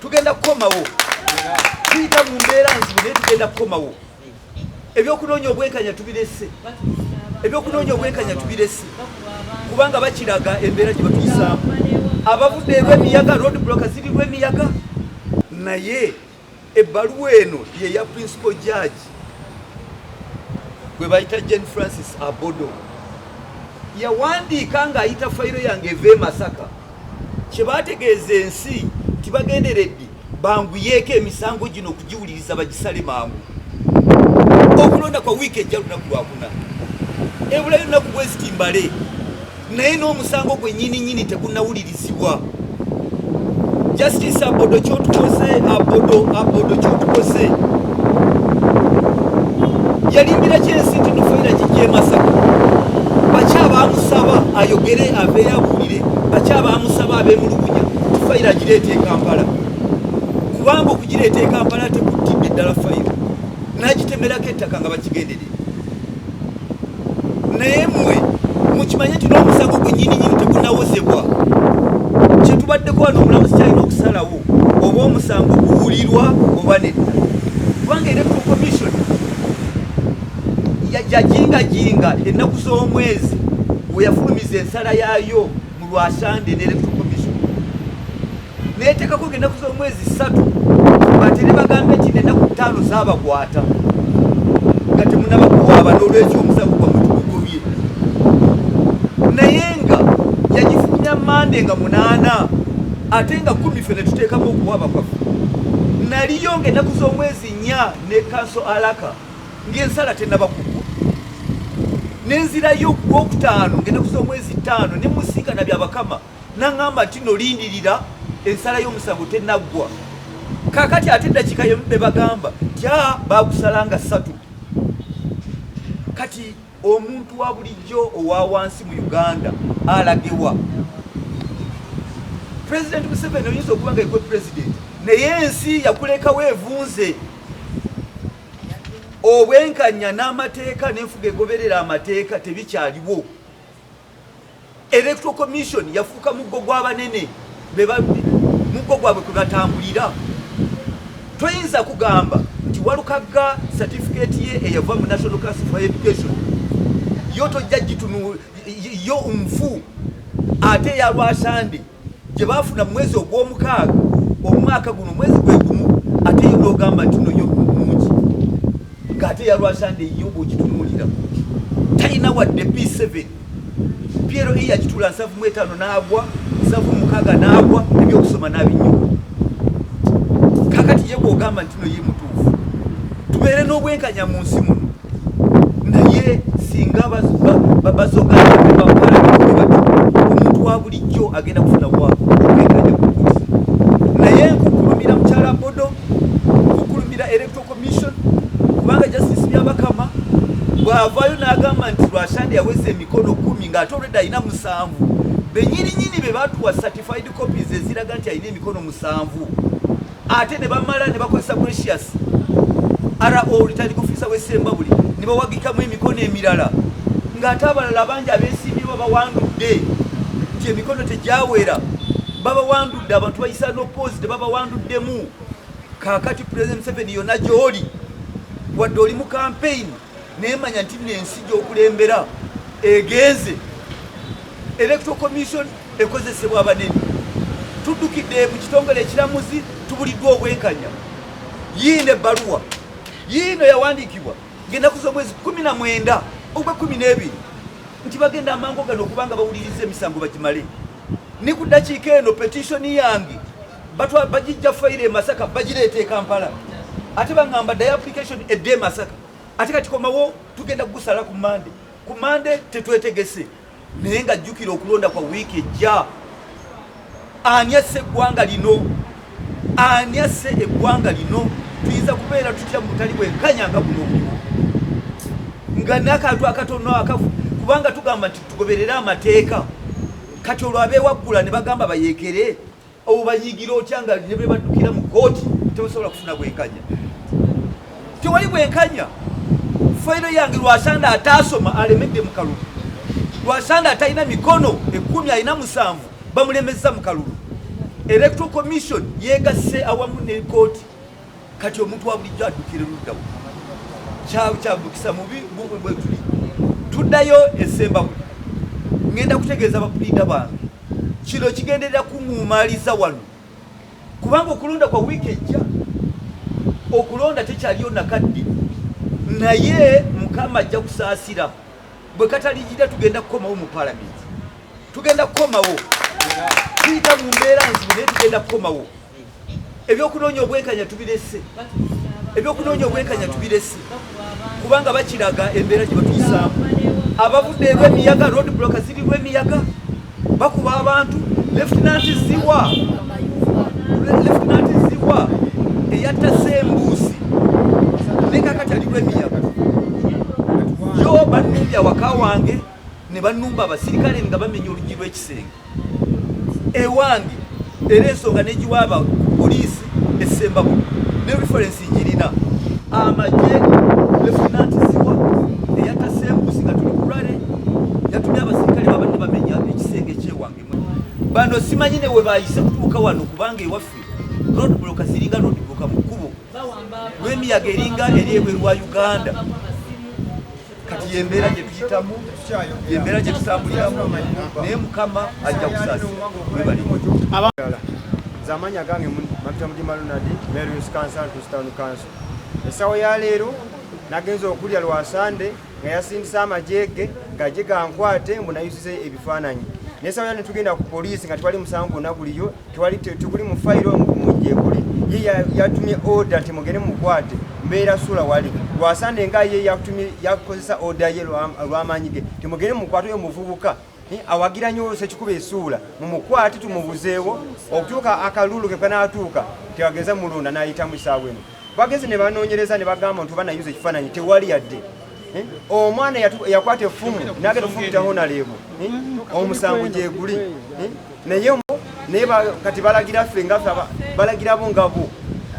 tugenda kukomawo tuyita mu mbeera nzibu naye tugenda kukomawo ebyokunoonya obwenkanya tubirese kubanga bakiraga embeera gye batuyisaamu abavudde erw'emiyaga road block ziri lw'emiyaga naye ebbaluwa eno ye ya principal judge gwe bayita Jane Francis Abodo yawandiika ng'ayita fayiro yange eve Masaka kye baategeeza ensi tibagenderedde banguyeeko emisango gino okugiwuliriza bagisale mangu okulonda kwa wiiki ejja lunaku lwakuna ebulayo lunaku bwezitimbale naye n'omusango gwe nnyini tegunnawulirizibwa. Justice Abodo kyotukoze Abodo kyotukoze yalimbira kyensi nti nofayira gijje Masaka bakyabamusaba ayogere aveeyo abuulire bakyabamusaba ab'emulugunya tufayira gireeta e Kampala kubanga okugireeta e Kampala tekutidde ddala fayiro n'agitemerako ettaka nga bakigenderera naye mmwe mukimanye nti n'omusango gwe nnyini tegunnawozebwa kyetubaddeko wano omulamuzi kyalina okusalawo oba omusango guwulirwa oba nedda kubanga electoral commission yajingajinga ennaku z'omwezi we yafulumiza ensala yaayo mu Lwasande n'electoral commission neeteekako ng'ennaku z'omwezi 3 batere bagambe nti n'ennaku 5 zaabakwata nga temunabakuwaaba n'olwekyo omusango gwammwe tugugobye naye nga yagifulumya Mande nga 8 ate nga 10 ffe ne tuteekamu okuwaaba kwaffe naliyo ng'ennaku z'omwezi 4 ne kanso alaka ng'ensala tennabakugwa nenzirayo gwokutaano ng'ennaku z'omwezi 5 ne musinkana byabakama naŋŋamba nti nolindirira ensala y'omusango tennaggwa kakati ate eddakiika yemu be bagamba tya baagusalanga 3 kati omuntu wa bulijjo owa wansi mu Uganda alagewa President Museveni oyinza okuba nga yegwe president naye ensi yakulekawo evunze obwenkanya n'amateeka n'enfuga egoberera amateeka tebikyaliwo. Electoral Commission yafuuka muggo gw'abanene muggo gwabwe kwe batambulira. Toyinza kugamba nti Walukagga certificate ye eyava mu National Council for Education yo tojja gitunu yo nfu ate ya Lwasande gye baafuna mu mwezi ogw'omukaaga omwaka guno mwezi gwe gumu ate yo n'ogamba nti no yo mungi ng'ate ya Lwasande yo bw'ogitunuulira talina wadde P7 Piero yagitula 75 n'agwa 76 n'agwa ebyokusoma n'abinyuka kakati ye bw'ogamba nti no ye mutuufu tubeere n'obwenkanya mu nsi muno naye singa bazogana omuntu wa bulijjo agenda kufuna obwenkanya kukuti naye nkukulumira mukyala Bodo nkukulumira Electoral Commission kubanga Justice Byabakama bw'avaayo n'agamba nti Lwasande yaweze emikono 10 ng'ate olwedde alina 7 benyininyini be baatuwa certified copies eziraga nti alina emikono 7 ate ne bamala ne bakozesa precious RO Returning Officer w'Essembabule ne bawagikamu emikono emirala ng'ate abalala bangi abeesimbyewo babawandudde nti emikono tegyawera babawandudde abantu bayisa n'opposite babawanduddemu kaakati President Museveni yonna gy'oli wadde oli mu campaign neemanya nti n'ensi gy'okulembera egenze Electoral Commission ekozesebwa abanene tuddukidde mu kitongole ekiramuzi tubuliddwa obwenkanya yiino ebbaluwa yiino yawandiikibwa ng'ennaku z'omwezi 19 ogwa 12 nti bagenda amangu gano okubanga bawuliriza emisango bagimale ni ku ddakiika eno petitioni yange bagijja fayiro e Masaka bagireeta e Kampala ate baŋŋamba ddayo application edde e Masaka ate kati komawo tugenda kugusala ku Mande tetwetegese naye nga jjukira okulonda kwa wiiki ejja ani asse eggwanga lino ani asse eggwanga lino tuyinza kubeera tutya mu butali bwenkanya nga buno nga n'akantu akatono akafu kubanga tugamba nti tugoberere amateeka kati olwo abeewaggula ne bagamba bayeekere obo banyigira otya nga ne bwe baddukira mu kooti tebasobola kufuna bwenkanya tewali bwenkanya fayiro yange Lwasande ataasoma alemedde mu kalulu Lwasande atalina mikono 10 alina 7 bamulemeza mu kalulu Electoral Commission yegasse awamu ne kooti kati omuntu wa bulijjo addukire luddawo kyabukisa mubi bwe tuli tuddayo esemba ngenda kutegeeza abapuliida bange kino kigenderera kumuumaliza wano kubanga okulonda kwa wiiki ejja okulonda tekyaliyo nakaddi naye mukama ajja kusaasira bwe katalijira tugenda kukomawo mu palamenti tugenda kukomawo tuyita mu mbeera nzibu naye tugenda kukomawo ebyokunoonya obwenkanya tubirese kubanga bakiraga embeera gye batuyisaamu abavudde lw'emiyaga road blockers ziri lw'emiyaga bakuba abantu Lieutenant Ziwa eyatta Sembuusi nekakati ali lw'emiyaga yo banumbya waka wange ne banumba abasirikale nga bamenya oluggi lw'ekisenge ewange era ensonga negiwaaba poliisi esemba ne reference njirina amagye Lieutenant Ziwa eyatta Sembuusi nga tuli kulwale yatumye abasirikale babadde bamenya ekisenge kyewange bano simanyi ne we bayise kutuuka wano kubanga ewaffe road blockers ziringa road blocker mu kkubo lw'emiyaga eringa eri ebweru wa Uganda kati yembeera gye tuyitamu yembeera gye tutambuliramu naye mukama ajja kusaasira zamanya gange Mapita Mujima Lunadi Mayor's Council to Town Council esawo ya leero nagenza okulya lwa Sande nga yasindisa amajege gaje gankwate mbunayusize ebifaananyi nesawo yane tugenda ku poliisi nga twali musango naguliyo twali tukuli mu file mujje kuli ye yatumye order timugene mukwate mbeera sula wali lwa Sande nga ye yakozesa order ye lwamanyige timugene mukwate yo muvubuka awagira nyo sekikuba esula mumukwate tumubuzeewo okutuuka akalulu ke kanaatuuka tewageza mulunda n'ayita mu ssaawa eno bageze ne banoonyereza ne bagamba nti banayuza ekifaananyi tewali yadde omwana yakwata effumu n'agenda okufumitaho naleebo omusango gyeguli naye kati balagira ffe ngaffe balagira bo ngabo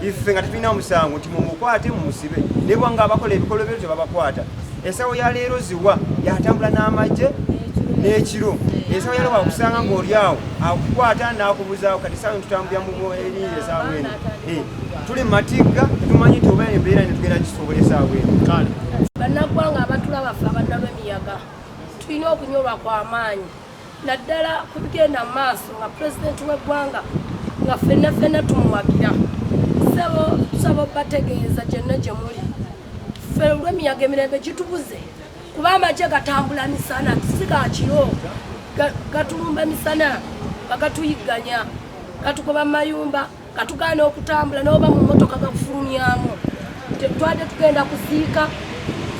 iffe nga tetulina musango nti mumukwate mumusibe naye bwanga abakola ebikolwa byo tebabakwata esawo ya leero Ziwa yatambula n'amagye n'ekiro esawo yalo bakusanga ng'oli awo akukwata n'akubuzaawo kati saawa tutambulira mu erinnya esaawa eno tuli mu matigga tumanyi nti oba embeera ne tugenda kisobola esaawa eno bannaggwanga abatula baffe abaana b'emiyaga tulina okunyolwa kw'amaanyi naddala kubigenda mu maaso nga pulezidenti w'eggwanga nga ffenna tumuwagira tusaba bategeeza gyenna gye muli ffe olw'emiyaga emirembe gitubuze kuba amagye gatambula misana sigakiro gatulumba misana bagatuyigganya gatukoba mu mayumba gatugaana okutambula n'oba mu mmotoka gakufulumyamu twadde tugenda kusiika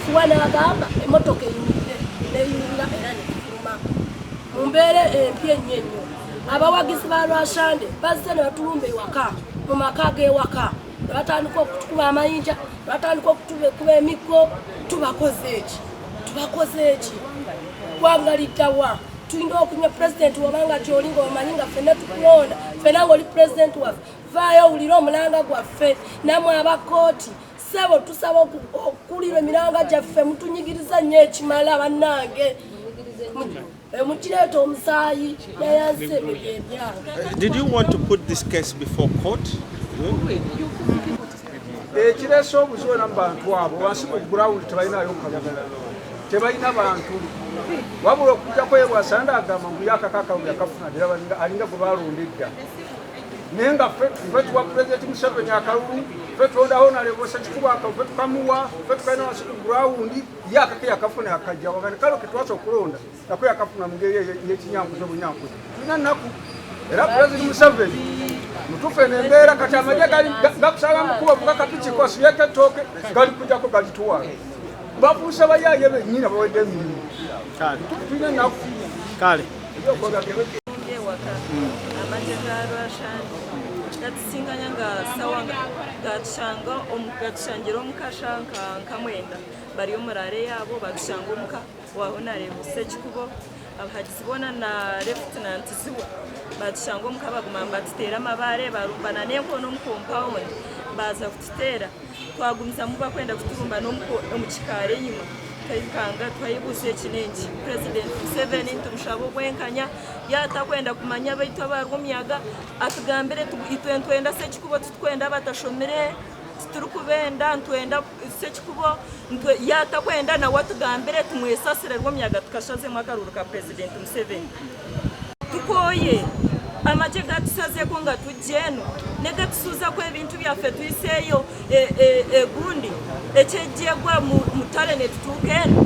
Fuwa n'agamba emmotoka eyimiridde neyinga era nekifuluma mu mbeera empya ennyo ennyo abawagizi ba Lwasande bazze ne batulumba ewaka mu maka g'ewaka ne batandika okutukuba amayinja ne batandika okutukuba emiggo tubakoze eki gwanga liddawa tulina okunywa pulezidenti wabanga gy'oli ng'omanyi nga ffenna tukulonda ffenna ng'oli pulezidenti waffe vaayo owulire omulanga gwaffe nammwe abakooti sebo tusaba okulira emiranga gyaffe mutunyigiriza nnyo ekimala bannange mukireeta omusaayi yayanse ebyange. Did you want to put this case before court? Ekireesa obuzibu mu bantu abo wansi mu ground tebalinayo kalagala tebalina bantu wabula okujja kwebwa Sande agamba mbu yakakaka yakafuna ddala alinga gwe balondedda naye nga ffe tuwa pulezidenti Museveni akalulu ffe tulondaho nalebosa kikuba ffe tukamuwa ffe tukalina wansi ku ground yakake yakafuna yakajja wagane kale ketwasa okulonda nako yakafuna mu ngeri y'ekinyankuzo obunyankuzo tulina nnaku era pulezidenti Museveni mutufu eno embeera kati amagye gakusaba mukuba bugakapiki kosiyeka ettooke gali kujjako galituwala bafuuse bayaaye bennyini bawedde emirimu tulina nnaku kale amagye ga Lwasande gatusinganya nga sawa gatushangira omukasha nka mwenda bari omurare yaabo batushanga omuka waho nareeba Sekikubo abahagizi boona na Lieutenant Ziwa batushanga omuka baguma batutera amabaare barumbana n'enkono omu compound baza kututeera twagumizamu bakwenda kuturumba n'omu kikaari enyuma tayikanga twayibuze kinengi President Museveni tumushabo gwenkanya yatakwenda kumanya baitu abarumyaga atugambire itwenda sekikubo tutwenda batashomere turukubenda ntwenda sekikubo yatakwenda na watugambire tumwesasire rumyaga tukashaze mwagaruru ka President Museveni tukoye amaje gatusaze ko ngatujeno nega tusuza ko ebintu byafe tuiseyo gundi echejegwa mutale netutukeno